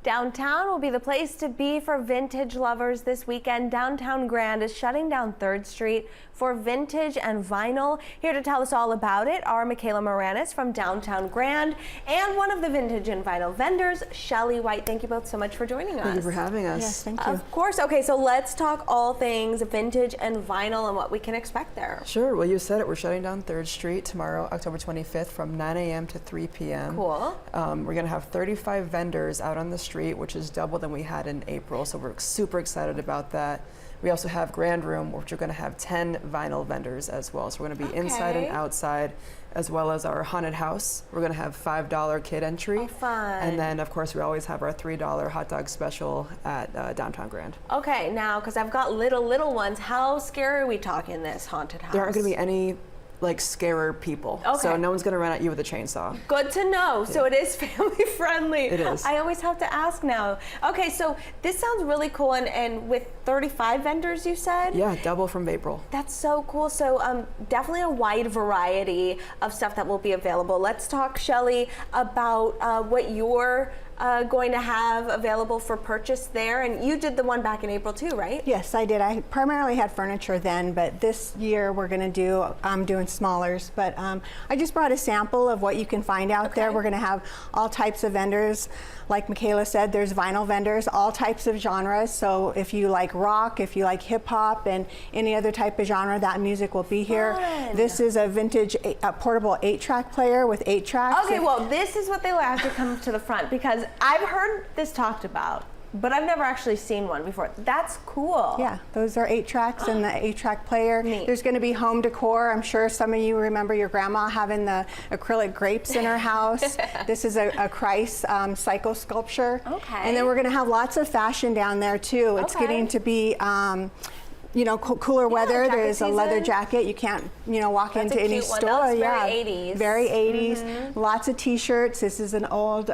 Downtown will be the place to be for vintage lovers this weekend. Downtown Grand is shutting down 3rd Street for vintage and vinyl. Here to tell us all about it are Michaela Moranis from Downtown Grand and one of the vintage and vinyl vendors, Shelly White. Thank you both so much for joining us. Thank you for having us. Yes, thank you. Of course. Okay, so let's talk all things vintage and vinyl and what we can expect there. Sure. Well, you said it. We're shutting down 3rd Street tomorrow, October 25th, from 9 a.m. to 3 p.m. Cool. We're going to have 35 vendors out on the street, which is double than we had in April, so we're super excited about that. We also have Grand Room, which we're going to have 10 vinyl vendors as well. So we're going to be inside and outside, as well as our haunted house. We're going to have $5 kid entry. Oh, fun. And then, of course, we always have our $3 hot dog special at Downtown Grand. Okay, now, because I've got little ones, how scary are we talking this haunted house? There aren't going to be any like scarer people. Okay. So no one's going to run at you with a chainsaw. Good to know. So it is family friendly. It is. I always have to ask now. Okay, so this sounds really cool, and with 35 vendors, you said? Yeah, double from April. That's so cool. So definitely a wide variety of stuff that will be available. Let's talk, Shelly, about what you're going to have available for purchase there. And you did the one back in April too, right? Yes, I did. I primarily had furniture then, but this year we're going to do, I'm doing smallers. But I just brought a sample of what you can find out there. We're going to have all types of vendors. Like Michaela said, there's vinyl vendors, all types of genres. So if you like rock, if you like hip hop, and any other type of genre, that music will be here. Fun. This is a vintage portable 8-track player with 8 tracks. Okay, well, this is what they will have to come to the front, because I've heard this talked about, but I've never actually seen one before. That's cool. Yeah, those are 8 tracks and the 8-track player. Neat. There's going to be home decor. I'm sure some of you remember your grandma having the acrylic grapes in her house. This is a Christ psycho sculpture. Okay. And then we're going to have lots of fashion down there too. It's getting to be you know, cooler weather. jacket There's a leather season. jacket. You can't, you know, walk That's into a any cute one. store. That looks yeah, very 80s. Very 80s. Lots of T-shirts. This is an old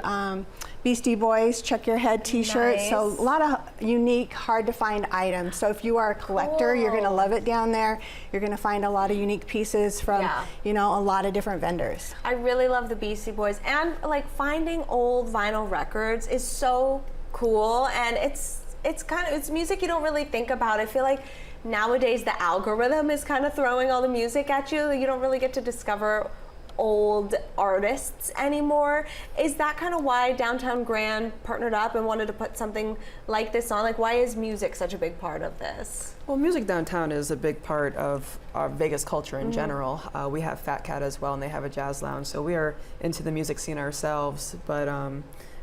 Beastie Boys Check Your Head T-shirt. Nice. So a lot of unique, hard to find items. So if you are a collector, you're going to love it down there. You're going to find a lot of unique pieces from, you know, a lot of different vendors. I really love the Beastie Boys, and like finding old vinyl records is so cool, and it's music you don't really think about. I feel like nowadays the algorithm is kind of throwing all the music at you. You don't really get to discover old artists anymore. Is that kind of why Downtown Grand partnered up and wanted to put something like this on? Like, why is music such a big part of this? Well, music downtown is a big part of our Vegas culture in general. We have Fat Cat as well, and they have a jazz lounge, so we are into the music scene ourselves. But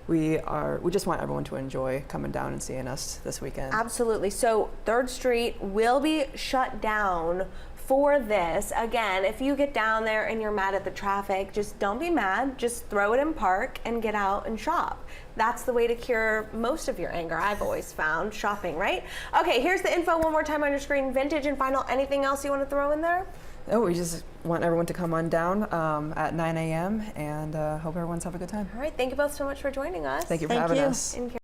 we just want everyone to enjoy coming down and seeing us this weekend. Absolutely. So 3rd Street will be shut down for this. Again, if you get down there and you're mad at the traffic, just don't be mad. Just throw it in park and get out and shop. That's the way to cure most of your anger, I've always found, shopping, right? Okay, here's the info one more time on your screen. Vintage and vinyl. Anything else you want to throw in there? Oh, we just want everyone to come on down at 9 a.m. and hope everyone's have a good time. All right, thank you both so much for joining us. Thank you for having us.